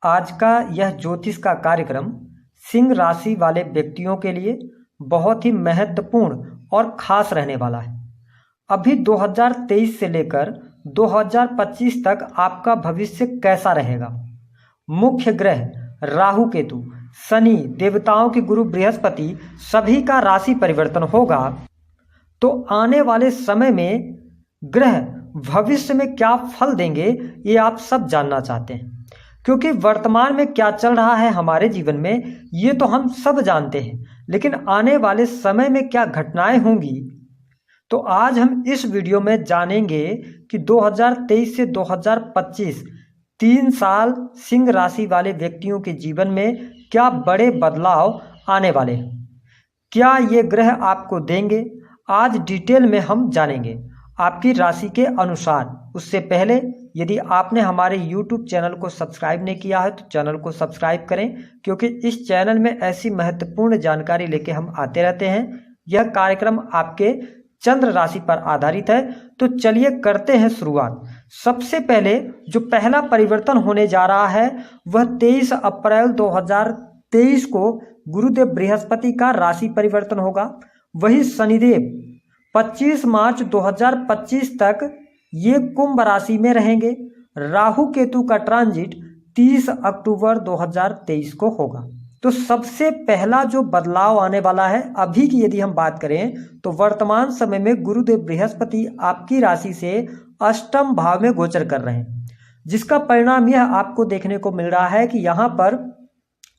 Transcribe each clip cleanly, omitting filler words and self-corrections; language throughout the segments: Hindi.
आज का यह ज्योतिष का कार्यक्रम सिंह राशि वाले व्यक्तियों के लिए बहुत ही महत्वपूर्ण और खास रहने वाला है। अभी 2023 से लेकर 2025 तक आपका भविष्य कैसा रहेगा। मुख्य ग्रह राहु केतु, शनि, देवताओं के गुरु बृहस्पति सभी का राशि परिवर्तन होगा। तो आने वाले समय में ग्रह भविष्य में क्या फल देंगे ये आप सब जानना चाहते हैं, क्योंकि वर्तमान में क्या चल रहा है हमारे जीवन में ये तो हम सब जानते हैं, लेकिन आने वाले समय में क्या घटनाएं होंगी तो आज हम इस वीडियो में जानेंगे कि 2023 से 2025 3 साल सिंह राशि वाले व्यक्तियों के जीवन में क्या बड़े बदलाव आने वाले हैं, क्या ये ग्रह आपको देंगे, आज डिटेल में हम जानेंगे आपकी राशि के अनुसार। उससे पहले यदि आपने हमारे YouTube चैनल को सब्सक्राइब नहीं किया है तो चैनल को सब्सक्राइब करें, क्योंकि इस चैनल में ऐसी महत्वपूर्ण जानकारी लेके हम आते रहते हैं। यह कार्यक्रम आपके चंद्र राशि पर आधारित है। तो चलिए करते हैं शुरुआत। सबसे पहले जो पहला परिवर्तन होने जा रहा है वह 23 अप्रैल 2023 को गुरुदेव बृहस्पति का राशि परिवर्तन होगा। वही शनिदेव 25 मार्च 2025 तक ये कुंभ राशि में रहेंगे। राहु केतु का ट्रांजिट 30 अक्टूबर 2023 को होगा। तो सबसे पहला जो बदलाव आने वाला है अभी की यदि हम बात करें तो वर्तमान समय में गुरुदेव बृहस्पति आपकी राशि से अष्टम भाव में गोचर कर रहे हैं, जिसका परिणाम यह आपको देखने को मिल रहा है कि यहाँ पर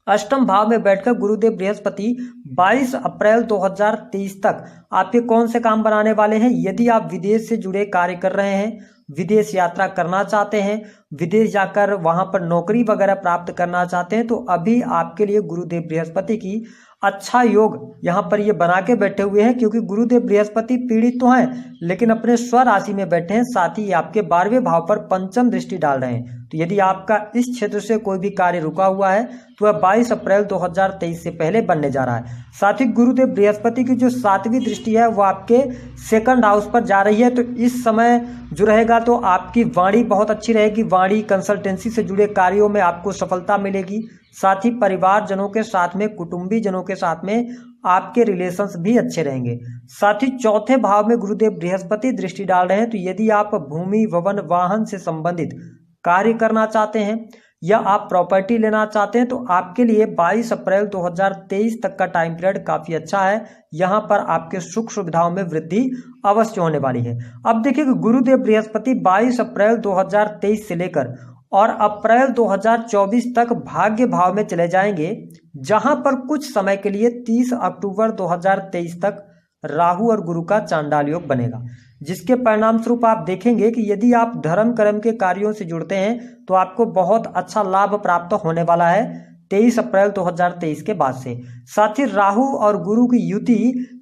अष्टम भाव में बैठकर गुरुदेव बृहस्पति 22 अप्रैल 2023 तक आपके कौन से काम बनाने वाले हैं। यदि आप विदेश से जुड़े कार्य कर रहे हैं, विदेश यात्रा करना चाहते हैं, विदेश जाकर वहां पर नौकरी वगैरह प्राप्त करना चाहते हैं, तो अभी आपके लिए गुरुदेव बृहस्पति की अच्छा योग यहाँ पर ये बना के बैठे हुए हैं, क्योंकि गुरुदेव बृहस्पति पीड़ित तो हैं लेकिन अपने स्वराशि में बैठे हैं, साथ ही आपके 12वें भाव पर पंचम दृष्टि डाल रहे हैं। तो यदि आपका इस क्षेत्र से कोई भी कार्य रुका हुआ है तो वह 22 अप्रैल 2023 से पहले बनने जा रहा है। साथ ही गुरुदेव बृहस्पति की जो 7वीं दृष्टि है वो आपके सेकंड हाउस पर जा रही है। तो इस समय जो रहेगा तो आपकी वाणी बहुत अच्छी रहेगी, वाणी कंसल्टेंसी से जुड़े कार्यों में आपको सफलता मिलेगी। साथ ही परिवारजनों के साथ में, कुटुंबी जनों के साथ में आपके रिलेशंस भी अच्छे रहेंगे। साथ ही चौथे भाव में गुरुदेव बृहस्पति दृष्टि डाल रहे हैं। तो यदि आप भूमि, भवन, वाहन से संबंधित कार्य करना चाहते हैं या आप प्रॉपर्टी लेना चाहते हैं तो आपके लिए 22 अप्रैल 2023 तक का टाइम पीरियड काफी अच्छा है। यहाँ पर आपके सुख सुविधाओं में वृद्धि अवश्य होने वाली है। अब देखिए कि गुरुदेव बृहस्पति 22 अप्रैल 2023 से लेकर और अप्रैल 2024 तक भाग्य भाव में चले जाएंगे, जहां पर कुछ समय के लिए 30 अक्टूबर 2023 तक राहु और गुरु का चांडाल योग बनेगा, जिसके परिणाम स्वरूप आप देखेंगे कि यदि आप धर्म कर्म के कार्यों से जुड़ते हैं तो आपको बहुत अच्छा लाभ प्राप्त होने वाला है 23 अप्रैल 2023 के बाद से। साथ ही राहु और गुरु की युति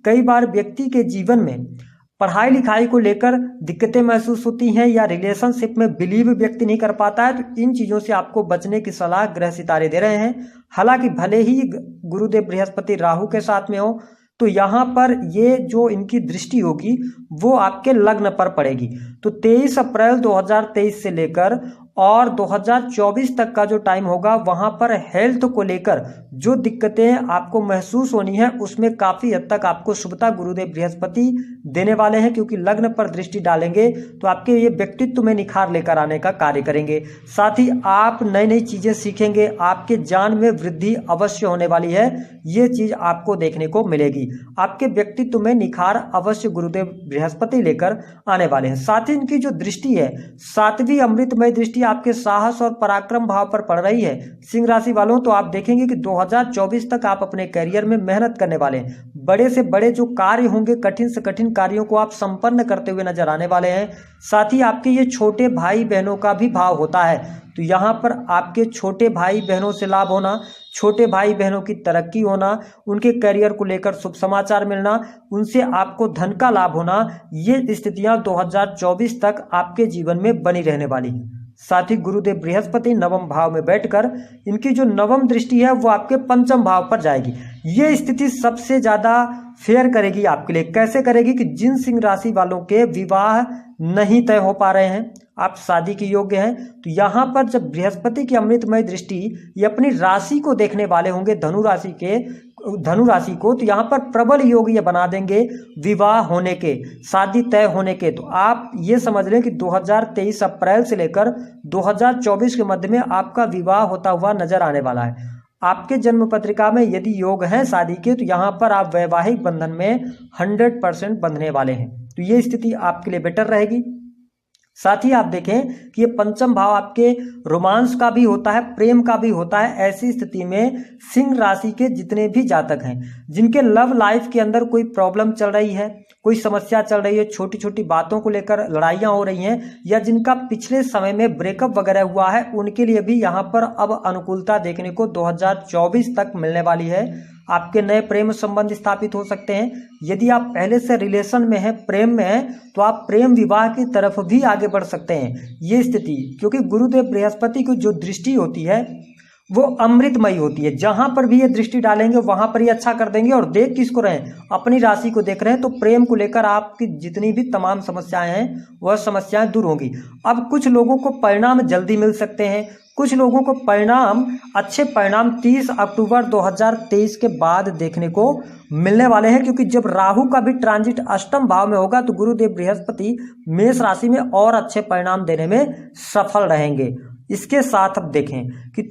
कई बार व्यक्ति के जीवन में पढ़ाई लिखाई को लेकर दिक्कतें महसूस होती हैं या रिलेशनशिप में बिलीव व्यक्ति नहीं कर पाता है, तो इन चीज़ों से आपको बचने की सलाह ग्रह सितारे दे रहे हैं। हालांकि भले ही गुरुदेव बृहस्पति राहु के साथ में हो तो यहाँ पर ये जो इनकी दृष्टि होगी वो आपके लग्न पर पड़ेगी। तो 23 अप्रैल 2023 से लेकर और 2024 तक का जो टाइम होगा वहां पर हेल्थ को लेकर जो दिक्कतें आपको महसूस होनी है उसमें काफी हद तक आपको शुभता गुरुदेव बृहस्पति देने वाले हैं, क्योंकि लग्न पर दृष्टि डालेंगे तो आपके ये व्यक्तित्व में निखार लेकर आने का कार्य करेंगे। साथ ही आप नई नई चीजें सीखेंगे, आपके ज्ञान में वृद्धि अवश्य होने वाली है, ये चीज आपको देखने को मिलेगी। आपके व्यक्तित्व में निखार अवश्य गुरुदेव बृहस्पति लेकर आने वाले हैं। साथ ही इनकी जो दृष्टि है 7वीं अमृतमय दृष्टि आपके साहस और पराक्रम भाव पर पड़ रही है सिंह राशि वालों। तो आप देखेंगे कि 2024 तक आप अपने करियर में मेहनत करने वाले हैं, बड़े से बड़े जो कार्य होंगे, कठिन से कठिन कार्यों को आप संपन्न करते हुए नजर आने वाले हैं। साथ ही आपके ये छोटे भाई बहनों का भी भाव होता है, तो यहाँ पर आपके छोटे भाई बहनों से लाभ होना, छोटे भाई बहनों की तरक्की होना, उनके करियर को लेकर शुभ समाचार मिलना, उनसे आपको धन का लाभ होना, ये स्थितियां 2024 तक आपके जीवन में बनी रहने वाली हैं। साथ ही गुरुदेव बृहस्पति नवम भाव में बैठकर इनकी जो नवम दृष्टि है वो आपके पंचम भाव पर जाएगी। ये स्थिति सबसे ज्यादा फेयर करेगी आपके लिए। कैसे करेगी कि जिन सिंह राशि वालों के विवाह नहीं तय हो पा रहे हैं, आप शादी के योग्य हैं। तो यहाँ पर जब बृहस्पति की अमृतमय दृष्टि ये अपनी राशि को देखने वाले होंगे, धनु राशि को, तो यहाँ पर प्रबल योग ये बना देंगे विवाह होने के, शादी तय होने के। तो आप ये समझ लें कि 2023 अप्रैल से लेकर 2024 के मध्य में आपका विवाह होता हुआ नजर आने वाला है। आपके जन्म पत्रिका में यदि योग हैं शादी के, तो यहाँ पर आप वैवाहिक बंधन में 100% बंधने वाले हैं। तो ये स्थिति आपके लिए बेटर रहेगी। साथ ही आप देखें कि ये पंचम भाव आपके रोमांस का भी होता है, प्रेम का भी होता है। ऐसी स्थिति में सिंह राशि के जितने भी जातक हैं जिनके लव लाइफ के अंदर कोई प्रॉब्लम चल रही है, कोई समस्या चल रही है, छोटी छोटी बातों को लेकर लड़ाइयाँ हो रही हैं, या जिनका पिछले समय में ब्रेकअप वगैरह हुआ है, उनके लिए भी यहाँ पर अब अनुकूलता देखने को 2024 तक मिलने वाली है। आपके नए प्रेम संबंध स्थापित हो सकते हैं। यदि आप पहले से रिलेशन में हैं, प्रेम में हैं, तो आप प्रेम विवाह की तरफ भी आगे बढ़ सकते हैं। ये स्थिति, क्योंकि गुरुदेव बृहस्पति की जो दृष्टि होती है वो अमृतमयी होती है। जहां पर भी ये दृष्टि डालेंगे वहां पर ये अच्छा कर देंगे। और देख किसको रहे हैं? अपनी राशि को देख रहे हैं। तो प्रेम को लेकर आपकी जितनी भी तमाम समस्याएं हैं वह समस्याएं दूर होंगी। अब कुछ लोगों को परिणाम जल्दी मिल सकते हैं, कुछ लोगों को अच्छे परिणाम 30 अक्टूबर 2023 के बाद देखने को मिलने वाले हैं, क्योंकि जब राहु का भी ट्रांजिट अष्टम भाव में होगा तो गुरुदेव बृहस्पति मेष राशि में और अच्छे परिणाम देने में सफल रहेंगे। इसके साथ अब देखें कि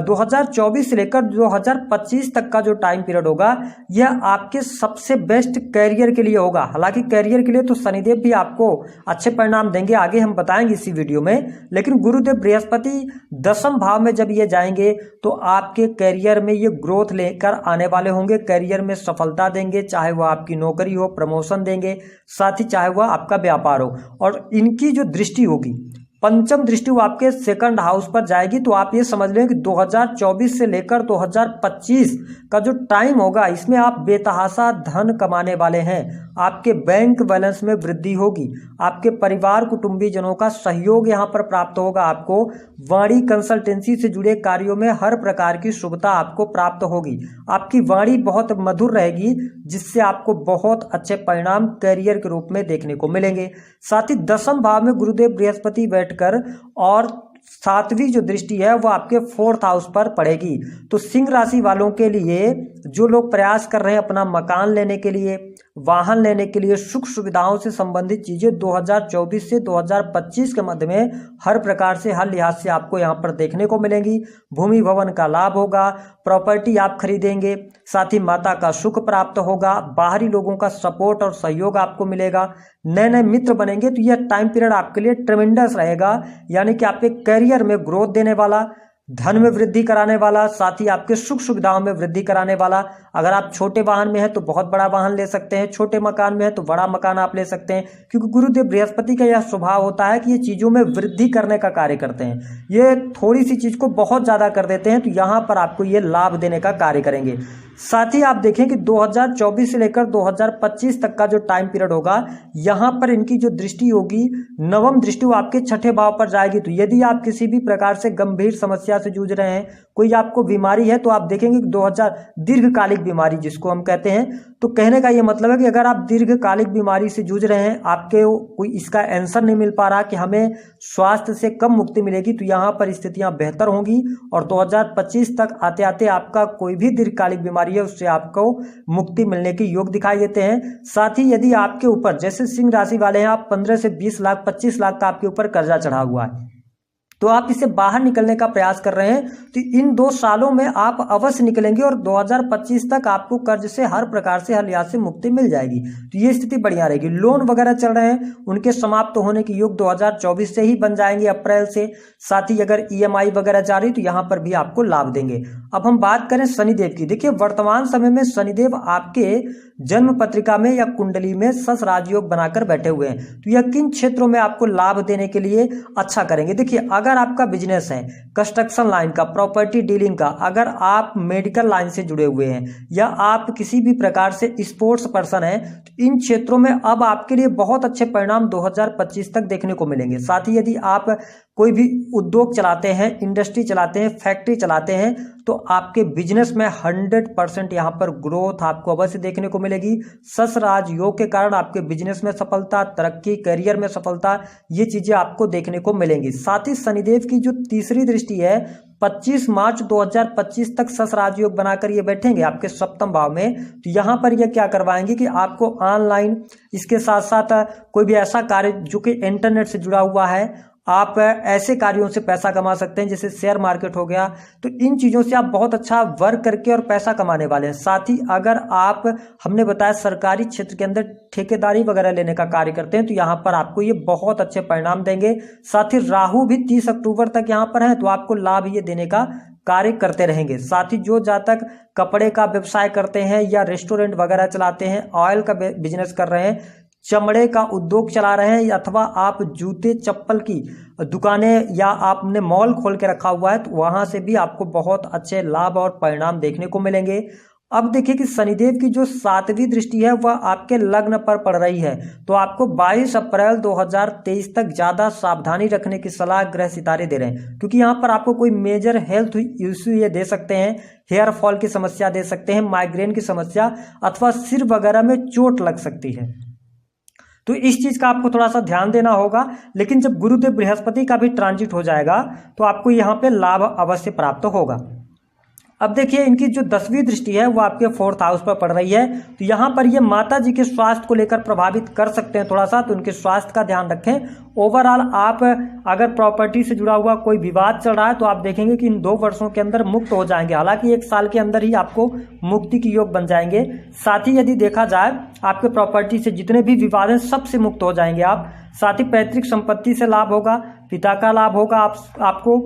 2024 से लेकर 2025 तक का जो टाइम पीरियड होगा यह आपके सबसे बेस्ट कैरियर के लिए होगा। हालांकि कैरियर के लिए तो शनिदेव भी आपको अच्छे परिणाम देंगे, आगे हम बताएंगे इसी वीडियो में। लेकिन गुरुदेव बृहस्पति 10वें भाव में जब ये जाएंगे तो आपके कैरियर में ये ग्रोथ लेकर आने वाले होंगे, कैरियर में सफलता देंगे, चाहे वह आपकी नौकरी हो, प्रमोशन देंगे, साथ ही चाहे वह आपका व्यापार हो। और इनकी जो दृष्टि होगी, पंचम दृष्टि वो आपके सेकंड हाउस पर जाएगी। तो आप ये समझ लें कि 2024 से लेकर 2025 का जो टाइम होगा इसमें आप बेतहाशा धन कमाने वाले हैं। आपके बैंक बैलेंस में वृद्धि होगी, आपके परिवार कुटुंबीजनों का सहयोग यहाँ पर प्राप्त होगा। आपको वाणी कंसल्टेंसी से जुड़े कार्यों में हर प्रकार की शुभता आपको प्राप्त होगी। आपकी वाणी बहुत मधुर रहेगी, जिससे आपको बहुत अच्छे परिणाम कैरियर के रूप में देखने को मिलेंगे। साथ ही 10वें भाव में गुरुदेव बृहस्पति बैठकर और 7वीं जो दृष्टि है वो आपके 4th हाउस पर पड़ेगी। तो सिंह राशि वालों के लिए जो लोग प्रयास कर रहे हैं अपना मकान लेने के लिए, वाहन लेने के लिए, सुख सुविधाओं से संबंधित चीजें 2024 से 2025 के मध्य में हर प्रकार से, हर लिहाज से आपको यहाँ पर देखने को मिलेंगी। भूमि भवन का लाभ होगा, प्रॉपर्टी आप खरीदेंगे, साथ ही माता का सुख प्राप्त होगा, बाहरी लोगों का सपोर्ट और सहयोग आपको मिलेगा, नए नए मित्र बनेंगे। तो यह टाइम पीरियड आपके लिए ट्रेमेंडस रहेगा, यानी कि आपके कैरियर में ग्रोथ देने वाला, धन में वृद्धि कराने वाला, साथ ही आपके सुख सुविधाओं में वृद्धि कराने वाला। अगर आप छोटे वाहन में हैं तो बहुत बड़ा वाहन ले सकते हैं, छोटे मकान में है तो बड़ा मकान आप ले सकते हैं, क्योंकि गुरुदेव बृहस्पति का यह स्वभाव होता है कि ये चीज़ों में वृद्धि करने का कार्य करते हैं। ये थोड़ी सी चीज़ को बहुत ज़्यादा कर देते हैं, तो यहाँ पर आपको ये लाभ देने का कार्य करेंगे। साथ ही आप देखें कि 2024 से लेकर 2025 तक का जो टाइम पीरियड होगा यहाँ पर इनकी जो दृष्टि होगी, 9वीं दृष्टि वो आपके 6ठे भाव पर जाएगी। तो यदि आप किसी भी प्रकार से गंभीर समस्या से जूझ रहे हैं, कोई आपको बीमारी है, तो आप देखेंगे कि 2000 दीर्घकालिक बीमारी जिसको हम कहते हैं, तो कहने का ये मतलब है कि अगर आप दीर्घकालिक बीमारी से जूझ रहे हैं, आपके कोई इसका आंसर नहीं मिल पा रहा कि हमें स्वास्थ्य से कब मुक्ति मिलेगी, तो यहाँ पर स्थितियां बेहतर होंगी और 2025 तक आते आते आपका कोई भी दीर्घकालिक बीमारी है उससे आपको मुक्ति मिलने के योग दिखाई देते हैं। साथ ही यदि आपके ऊपर, जैसे सिंह राशि वाले हैं, आप 15 से 20 लाख 25 लाख का आपके ऊपर कर्जा चढ़ा हुआ है, तो आप इससे बाहर निकलने का प्रयास कर रहे हैं, तो इन 2 सालों में आप अवश्य निकलेंगे और 2025 तक आपको कर्ज से हर प्रकार से, हर लिहाज से मुक्ति मिल जाएगी। तो ये स्थिति बढ़िया रहेगी। लोन वगैरह चल रहे हैं, उनके समाप्त होने के योग 2024 से ही बन जाएंगे, अप्रैल से। साथ ही अगर EMI वगैरह जा रही तो यहाँ पर भी आपको लाभ देंगे। अब हम बात करें शनिदेव की। देखिए, वर्तमान समय में शनिदेव आपके जन्म पत्रिका में या कुंडली में सस राजयोग बनाकर बैठे हुए हैं, तो यह किन क्षेत्रों में आपको लाभ देने के लिए अच्छा करेंगे? देखिए, अगर आपका बिजनेस है कंस्ट्रक्शन लाइन का, प्रॉपर्टी डीलिंग का, अगर आप मेडिकल लाइन से जुड़े हुए हैं या आप किसी भी प्रकार से स्पोर्ट्स पर्सन हैं, तो इन क्षेत्रों में अब आपके लिए बहुत अच्छे परिणाम 2025 तक देखने को मिलेंगे। साथ ही यदि आप कोई भी उद्योग चलाते हैं, इंडस्ट्री चलाते हैं, फैक्ट्री चलाते हैं, तो आपके बिजनेस में 100% यहाँ पर ग्रोथ आपको अवश्य देखने को मिलेगी। सस राजयोग के कारण आपके बिजनेस में सफलता, तरक्की, करियर में सफलता, ये चीजें आपको देखने को मिलेंगी। साथ ही शनिदेव की जो तीसरी दृष्टि है 25 मार्च 2025 तक सस राजयोग बनाकर ये बैठेंगे आपके सप्तम भाव में। तो यहाँ पर ये क्या करवाएंगे कि आपको ऑनलाइन, इसके साथ साथ कोई भी ऐसा कार्य जो कि इंटरनेट से जुड़ा हुआ है, आप ऐसे कार्यों से पैसा कमा सकते हैं जैसे शेयर मार्केट हो गया। तो इन चीज़ों से आप बहुत अच्छा वर्क करके और पैसा कमाने वाले हैं। साथ ही अगर आप, हमने बताया, सरकारी क्षेत्र के अंदर ठेकेदारी वगैरह लेने का कार्य करते हैं, तो यहाँ पर आपको ये बहुत अच्छे परिणाम देंगे। साथ ही राहु भी 30 अक्टूबर तक यहाँ पर है, तो आपको लाभ ये देने का कार्य करते रहेंगे। साथ ही जो जातक कपड़े का व्यवसाय करते हैं या रेस्टोरेंट वगैरह चलाते हैं, ऑयल का बिजनेस कर रहे हैं, चमड़े का उद्योग चला रहे हैं, अथवा आप जूते चप्पल की दुकानें या आपने मॉल खोल के रखा हुआ है, तो वहां से भी आपको बहुत अच्छे लाभ और परिणाम देखने को मिलेंगे। अब देखिए कि शनिदेव की जो 7वीं दृष्टि है वह आपके लग्न पर पड़ रही है, तो आपको 22 अप्रैल 2023 तक ज्यादा सावधानी रखने की सलाह ग्रह सितारे दे रहे हैं, क्योंकि यहाँ पर आपको कोई मेजर हेल्थ इश्यू ये दे सकते हैं, हेयर फॉल की समस्या दे सकते हैं, माइग्रेन की समस्या, अथवा सिर वगैरह में चोट लग सकती है। तो इस चीज का आपको थोड़ा सा ध्यान देना होगा। लेकिन जब गुरुदेव बृहस्पति का भी ट्रांजिट हो जाएगा तो आपको यहाँ पे लाभ अवश्य प्राप्त होगा। अब देखिए इनकी जो 10वीं दृष्टि है वो आपके 4th हाउस पर पड़ रही है, तो यहाँ पर ये माता जी के स्वास्थ्य को लेकर प्रभावित कर सकते हैं थोड़ा सा, तो उनके स्वास्थ्य का ध्यान रखें। ओवरऑल आप अगर प्रॉपर्टी से जुड़ा हुआ कोई विवाद चल रहा है तो आप देखेंगे कि इन 2 वर्षों के अंदर मुक्त हो जाएंगे, हालांकि 1 साल के अंदर ही आपको मुक्ति की योग बन जाएंगे। साथ ही यदि देखा जाए आपके प्रॉपर्टी से जितने भी विवाद हैं सबसे मुक्त हो जाएंगे आप। साथ ही पैतृक संपत्ति से लाभ होगा, पिता का लाभ होगा आपको,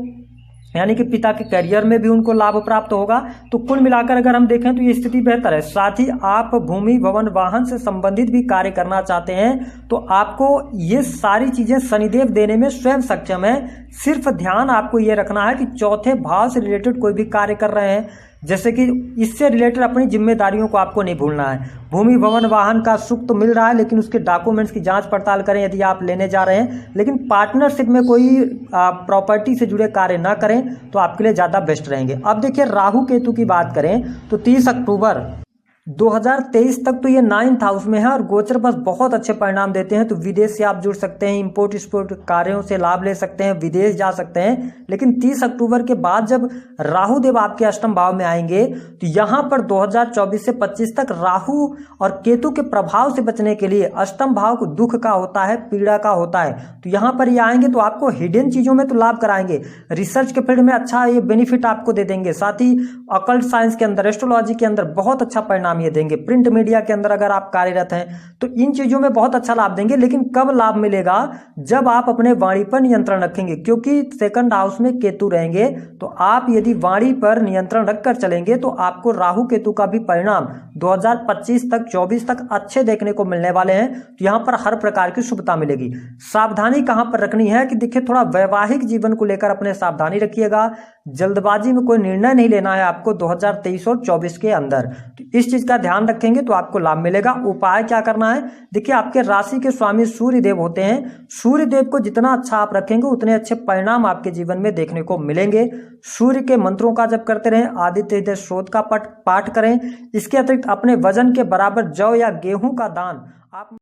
यानी कि पिता के करियर में भी उनको लाभ प्राप्त होगा। तो कुल मिलाकर अगर हम देखें तो ये स्थिति बेहतर है। साथ ही आप भूमि, भवन, वाहन से संबंधित भी कार्य करना चाहते हैं तो आपको ये सारी चीजें शनिदेव देने में स्वयं सक्षम है। सिर्फ ध्यान आपको ये रखना है कि 4थे भाव से रिलेटेड कोई भी कार्य कर रहे हैं, जैसे कि इससे रिलेटेड अपनी जिम्मेदारियों को आपको नहीं भूलना है। भूमि, भवन, वाहन का सुख तो मिल रहा है, लेकिन उसके डॉक्यूमेंट्स की जांच पड़ताल करें यदि आप लेने जा रहे हैं। लेकिन पार्टनरशिप में कोई प्रॉपर्टी से जुड़े कार्य ना करें तो आपके लिए ज़्यादा बेस्ट रहेंगे। अब देखिए राहु केतु की बात करें तो 30 अक्टूबर 2023 तक तो ये 9th हाउस में है और गोचर बस बहुत अच्छे परिणाम देते हैं। तो विदेश से आप जुड़ सकते हैं, इंपोर्ट एक्सपोर्ट कार्यों से लाभ ले सकते हैं, विदेश जा सकते हैं। लेकिन 30 अक्टूबर के बाद जब राहु देव आपके अष्टम भाव में आएंगे तो यहाँ पर 2024 से 25 तक राहु और केतु के प्रभाव से बचने के लिए, अष्टम भाव को दुख का होता है, पीड़ा का होता है, तो यहाँ पर ये आएंगे तो आपको हिडन चीजों में तो लाभ कराएंगे, रिसर्च के फील्ड में अच्छा ये बेनिफिट आपको दे देंगे। साथ ही अकल्ट साइंस के अंदर, एस्ट्रोलॉजी के अंदर बहुत अच्छा परिणाम ये देंगे। प्रिंट मीडिया के अंदर अगर आप कार्यरत हैं तो इन चीजों में बहुत अच्छा लाभ देंगे। लेकिन कब लाभ मिलेगा? जब आप अपने वाणी पर नियंत्रण रखेंगे, क्योंकि 2nd हाउस में केतु रहेंगे। तो आप यदि वाणी पर नियंत्रण रखकर चलेंगे तो आपको राहु केतु का भी परिणाम 2025 तक, 24 तक अच्छे देखने को मिलने वाले हैं। तो यहाँ पर हर प्रकार की शुभता मिलेगी। सावधानी कहां पर रखनी है कि देखिए थोड़ा वैवाहिक जीवन को लेकर अपने सावधानी रखिएगा। जल्दबाजी में कोई निर्णय नहीं लेना है आपको 2023 और 24 के अंदर। तो इस चीज का ध्यान रखेंगे तो आपको लाभ मिलेगा। उपाय क्या करना है? देखिए आपके राशि के स्वामी सूर्य देव होते हैं। सूर्य देव को जितना अच्छा आप रखेंगे उतने अच्छे परिणाम आपके जीवन में देखने को मिलेंगे। सूर्य के मंत्रों का जप करते रहें, आदित्य हृदय स्तोत्र का पाठ करें। इसके अतिरिक्त अपने वजन के बराबर जौ या गेहूं का दान आप